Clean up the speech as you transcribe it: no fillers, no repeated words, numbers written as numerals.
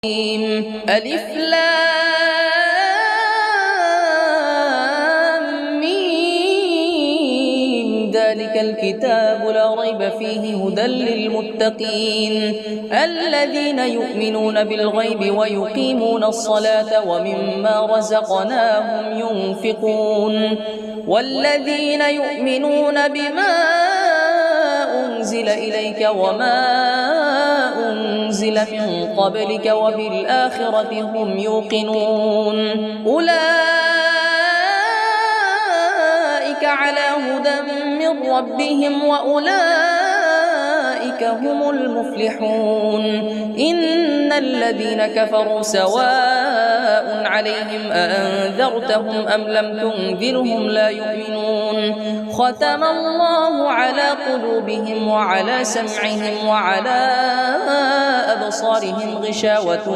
ألف لام ميم ذلك الكتاب لا ريب فيه هدى للمتقين الذين يؤمنون بالغيب ويقيمون الصلاة ومما رزقناهم ينفقون والذين يؤمنون بما أنزل إليك وما أنزل من قبلك وبالآخرة هم يوقنون أولئك على هدى من ربهم وأولئك هم المفلحون إن الذين كفروا سواء عليهم أأنذرتهم أم لم تنذرهم لا يؤمنون ختم الله على قلوبهم وعلى سمعهم وعلى أبصارهم غشاوة